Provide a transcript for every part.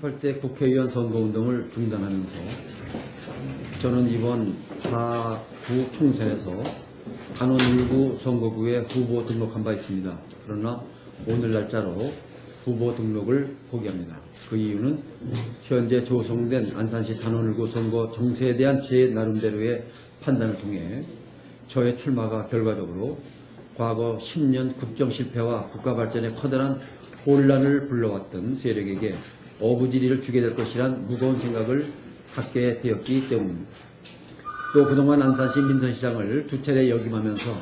18대 국회의원 선거운동을 중단하면서 저는 이번 4구 총선에서 단원 1구 선거구에 후보 등록한 바 있습니다. 그러나 오늘 날짜로 후보 등록을 포기합니다. 그 이유는 현재 조성된 안산시 단원 1구 선거 정세에 대한 제 나름대로의 판단을 통해 저의 출마가 결과적으로 과거 10년 국정 실패와 국가 발전에 커다란 혼란을 불러왔던 세력에게 어부지리를 주게 될 것이란 무거운 생각을 갖게 되었기 때문입니다. 또 그동안 안산시 민선시장을 두 차례 역임하면서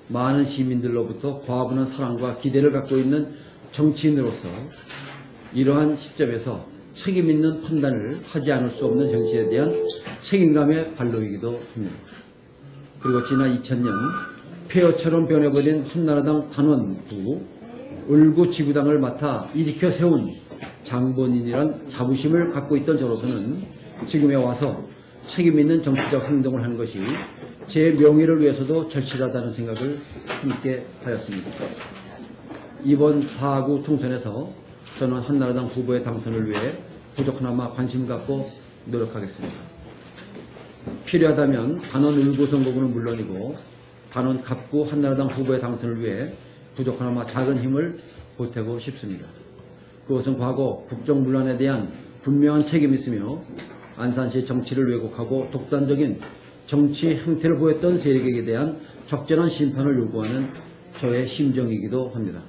많은 시민들로부터 과분한 사랑과 기대를 갖고 있는 정치인으로서 이러한 시점에서 책임 있는 판단을 하지 않을 수 없는 현실에 대한 책임감의 발로이기도 합니다. 그리고 지난 2000년 폐허처럼 변해버린 한나라당 단원구 을구 지구당을 맡아 일으켜 세운 장본인이란 자부심을 갖고 있던 저로서는 지금에 와서 책임 있는 정치적 행동을 하는 것이 제 명예를 위해서도 절실하다는 생각을 함께 하였습니다. 이번 4구 총선에서 저는 한나라당 후보의 당선을 위해 부족하나마 관심 갖고 노력하겠습니다. 필요하다면 단원 을구 선거구는 물론이고 단원 갑구 한나라당 후보의 당선을 위해 부족하나마 작은 힘을 보태고 싶습니다. 그것은 과거 국정문란에 대한 분명한 책임이 있으며 안산시 정치를 왜곡하고 독단적인 정치 행태를 보였던 세력에 대한 적절한 심판을 요구하는 저의 심정이기도 합니다.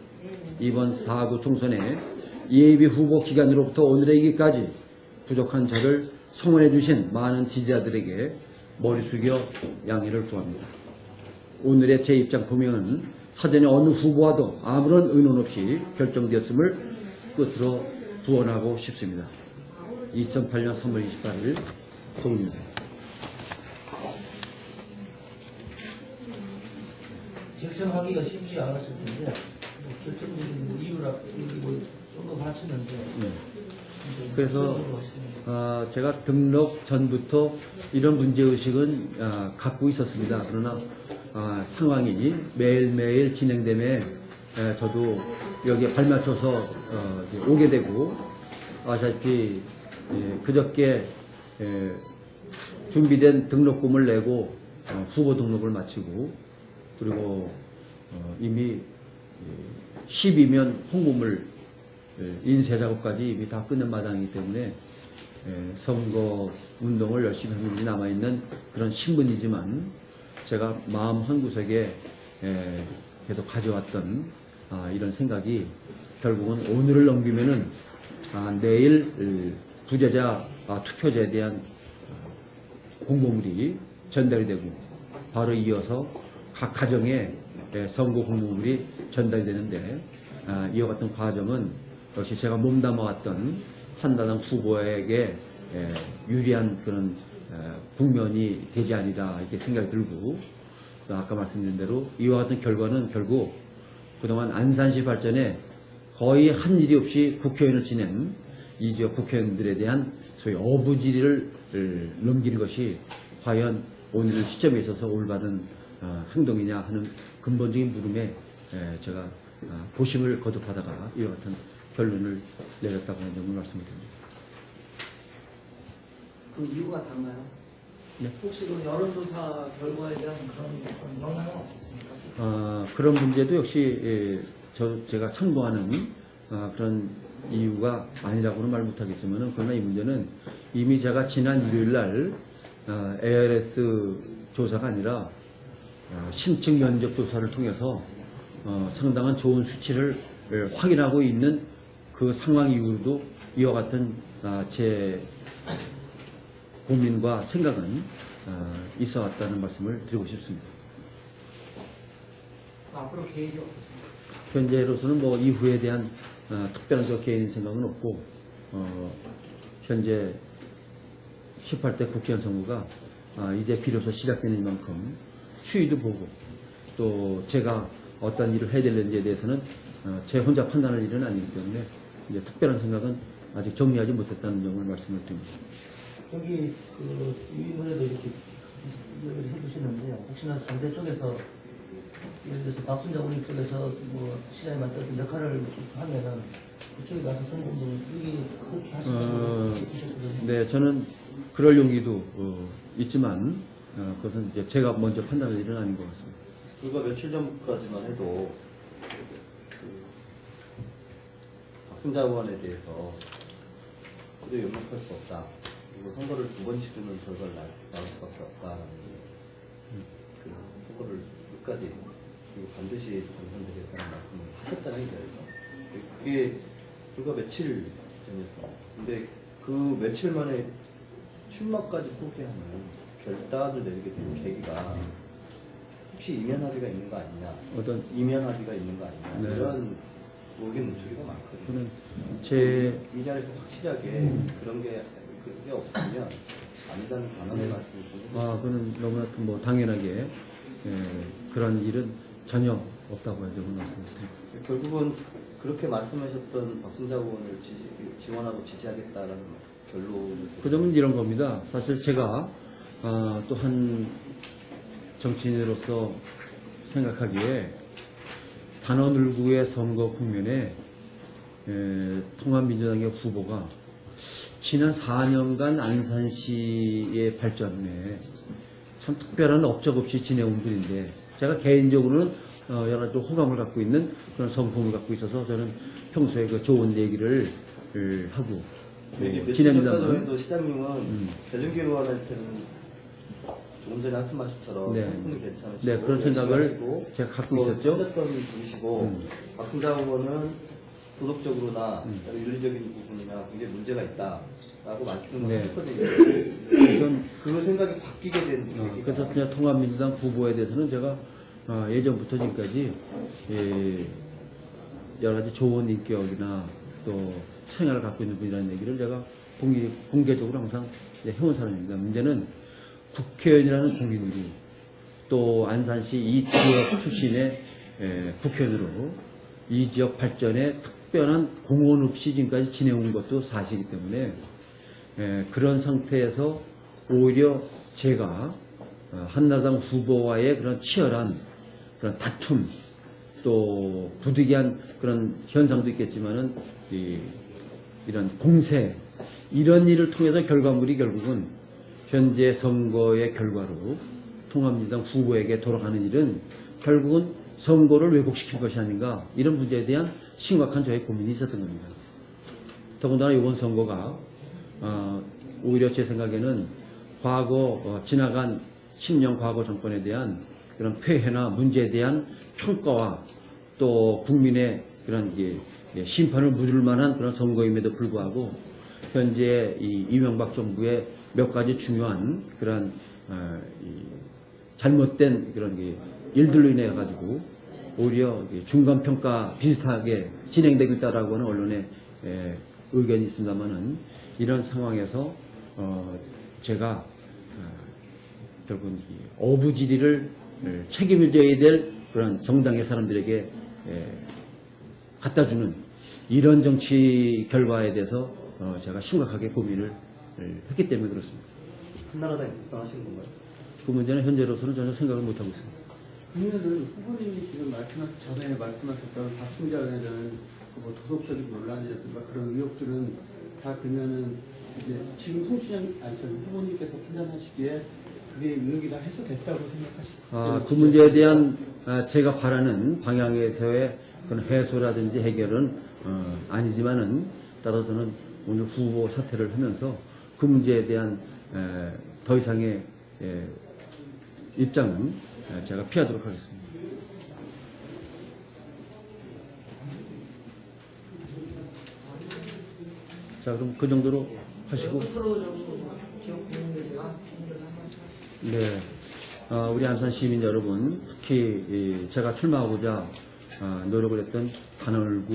이번 4구 총선에 예비 후보 기간으로부터 오늘의 이기까지 부족한 저를 성원해 주신 많은 지지자들에게 머리 숙여 양해를 구합니다. 오늘의 제 입장 표명은 사전에 어느 후보와도 아무런 의논 없이 결정되었음을 끝으로 부언하고 싶습니다. 2008년 3월 28일 송입니다. 결정하기가 쉽지 않았을 텐데 결정적인 이유라 언급하시는데 그래서 제가 등록 전부터 이런 문제의식은 갖고 있었습니다. 그러나 상황이 매일매일 진행됨에 저도 여기에 발맞춰서 오게 되고 아시다시피 그저께 준비된 등록금을 내고 후보 등록을 마치고 그리고 이미 10이면 홍보물 인쇄 작업까지 이미 다 끝낸 마당이기 때문에 선거 운동을 열심히 하는 분이 남아있는 그런 신분이지만 제가 마음 한구석에 계속 가져왔던 이런 생각이 결국은 오늘을 넘기면은 내일 부재자 투표자에 대한 공보물이 전달이 되고 바로 이어서 각 가정에 선거 공보물이 전달이 되는데 이와 같은 과정은 역시 제가 몸담아왔던 한나라당 후보에게 유리한 그런 국면이 되지 아니라 이렇게 생각이 들고 아까 말씀드린 대로 이와 같은 결과는 결국 그동안 안산시 발전에 거의 한 일이 없이 국회의원을 지낸 이 지역 국회의원들에 대한 소위 어부지리를 넘기는 것이 과연 오늘 시점에 있어서 올바른 행동이냐 하는 근본적인 물음에 제가 고심을 거듭하다가 이와 같은 결론을 내렸다고 하는 점을 말씀드립니다. 그 이유가 달라요? 네. 혹시 그 여론조사 결과에 대한 그런 영향은 없었습니까? 그런 문제도 역시 제가 참고하는 그런 이유가 아니라고는 말 못하겠지만 그러나 이 문제는 이미 제가 지난 일요일날 ARS 조사가 아니라 심층 면접 조사를 통해서 상당한 좋은 수치를 확인하고 있는 그 상황 이후로도 이와 같은 제 고민과 생각은 있어 왔다는 말씀을 드리고 싶습니다. 앞으로 계획이 없습니까? 현재로서는 뭐 이후에 대한 특별한 개인의 생각은 없고 현재 18대 국회의원 선거가 이제 비로소 시작되는 만큼 추이도 보고 또 제가 어떤 일을 해야 되는지에 대해서는 제 혼자 판단할 일은 아니기 때문에 이제 특별한 생각은 아직 정리하지 못했다는 점을 말씀을 드립니다. 여기 이번에도 이렇게 이야기를 해주시는데 혹시나 상대 쪽에서 예를 들어서 박순자 의원 쪽에서 뭐 시장에 맡았던 역할을 하면은 그쪽에 가서 선거운동 여기 그렇게 하시는 네, 저는 그럴 용기도 있지만 그것은 이제 제가 먼저 판단할 일은 아닌 것 같습니다. 불과 며칠 전까지만 해도 박순자 의원에 대해서 도저히 용납할 수 없다. 그리고 선거를 2번 치르는 결과를 나올 수밖에 없다라는 그 선거를 끝까지 그리고 반드시 당선되겠다는 말씀을 하셨잖아요. 그게 불과 며칠 전이었어요. 근데 그 며칠 만에 출마까지 포기하는 결단을 내리게 된 계기가 혹시 이면 합의가 있는 거 아니냐, 어떤 이면 합의가 있는 거 아니냐, 네. 이런 의견 문초리가 많거든요. 저는 제 이 자리에서 확실하게 그런 게 그게 없으면 아니다는 단언의 말씀을 좀 해주세요. 그는 너무나 뭐 당연하게 그런 일은 전혀 없다고 해서 말씀드립니다. 결국은 그렇게 말씀하셨던 박순자 의원을 지원하고 지지하겠다라는 결론을 그 점은 이런 겁니다. 사실 제가 또 한 정치인으로서 생각하기에 단원을구의 선거 국면에 통합민주당의 후보가 지난 4년간 안산시의 발전에 참 특별한 업적 없이 지내온 분인데 제가 개인적으로는 여러 가지 호감을 갖고 있는 그런 성품을 갖고 있어서 저는 평소에 그 좋은 얘기를 하고 지냅니다만 도 시장님은 재정기 의원한테는 조금 전에 말씀하셨처럼 네. 성품이 괜찮으시고 네, 그런 생각을 열심히 제가 갖고 또 있었죠. 찾았던 분이시고 박순자 의원은 도덕적으로나 윤리적인 부분이나 굉장히 문제가 있다라고 말씀을 네. 하셨거든요. 그래서 그 생각이 바뀌게 된 계기가 그래서 그냥 통합민주당 후보에 대해서는 제가 예전부터 지금까지 여러 가지 좋은 인격이나 또 생활을 갖고 있는 분이라는 얘기를 제가 공개적으로 항상 해온 사람입니다. 문제는 국회의원이라는 공인으로 또 안산시 이 지역 출신의 국회의원으로 이 지역 발전에 특별한 공헌 없이 지금까지 지내온 것도 사실이기 때문에 그런 상태에서 오히려 제가 한나라당 후보와의 그런 치열한 그런 다툼 또 부득이한 그런 현상도 있겠지만은 이런 공세 이런 일을 통해서 결과물이 결국은 현재 선거의 결과로 통합민주당 후보에게 돌아가는 일은 결국은 선거를 왜곡시킬 것이 아닌가 이런 문제에 대한 심각한 저의 고민이 있었던 겁니다. 더군다나 이번 선거가 오히려 제 생각에는 과거 지나간 10년 과거 정권에 대한 그런 폐해나 문제에 대한 평가와 또 국민의 그런 심판을 묻을 만한 그런 선거임에도 불구하고 현재 이 이명박 정부의 몇 가지 중요한 그런 잘못된 그런 일들로 인해 가지고 오히려 중간 평가 비슷하게 진행되고 있다라고 하는 언론의 의견이 있습니다만은 이런 상황에서 제가 결국은 어부지리를 책임을 져야 될 그런 정당의 사람들에게 갖다주는 이런 정치 결과에 대해서 제가 심각하게 고민을 했기 때문에 그렇습니다. 한나라당에 입당하시는 건가요? 그 문제는 현재로서는 전혀 생각을 못하고 있습니다. 그러면은 후보님이 지금 전에 말씀하셨던 박순자 의원은 뭐 도덕적인 논란이라든가 그런 의혹들은 다 그러면은 이제 지금 후보님께서 판단하시기에 그게 의혹이 다 해소됐다고 생각하시나요? 그 문제에 대한 제가 바라는 방향에서의 그런 해소라든지 해결은 아니지만은 따라서는 오늘 후보 사퇴를 하면서 그 문제에 대한 더 이상의 입장은 제가 피하도록 하겠습니다. 자, 그럼 그 정도로 하시고. 지역 국민들에 대한 총리를 한번 네. 우리 안산 시민 여러분, 특히 제가 출마하고자 노력을 했던 단월구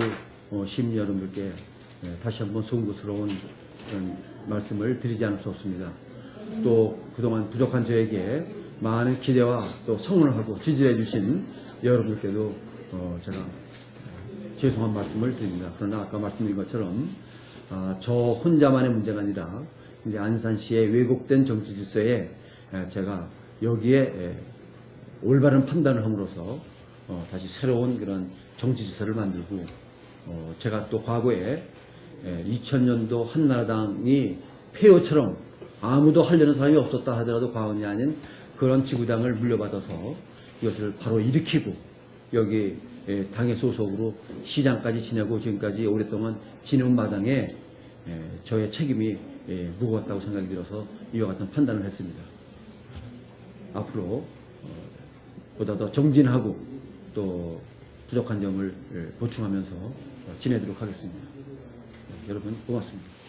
시민 여러분들께 다시 한번 송구스러운 그런 말씀을 드리지 않을 수 없습니다. 또 그동안 부족한 저에게 많은 기대와 또 성원을 하고 지지해 주신 여러분들께도 제가 죄송한 말씀을 드립니다. 그러나 아까 말씀드린 것처럼 저 혼자만의 문제가 아니라 이제 안산시의 왜곡된 정치 질서에 제가 여기에 올바른 판단을 함으로써 다시 새로운 그런 정치 질서를 만들고 제가 또 과거에 2000년도 한나라당이 폐허처럼 아무도 하려는 사람이 없었다 하더라도 과언이 아닌 그런 지구당을 물려받아서 이것을 바로 일으키고 여기 당의 소속으로 시장까지 지내고 지금까지 오랫동안 지내온 마당에 저의 책임이 무거웠다고 생각이 들어서 이와 같은 판단을 했습니다. 앞으로 보다 더 정진하고 또 부족한 점을 보충하면서 지내도록 하겠습니다. 여러분 고맙습니다.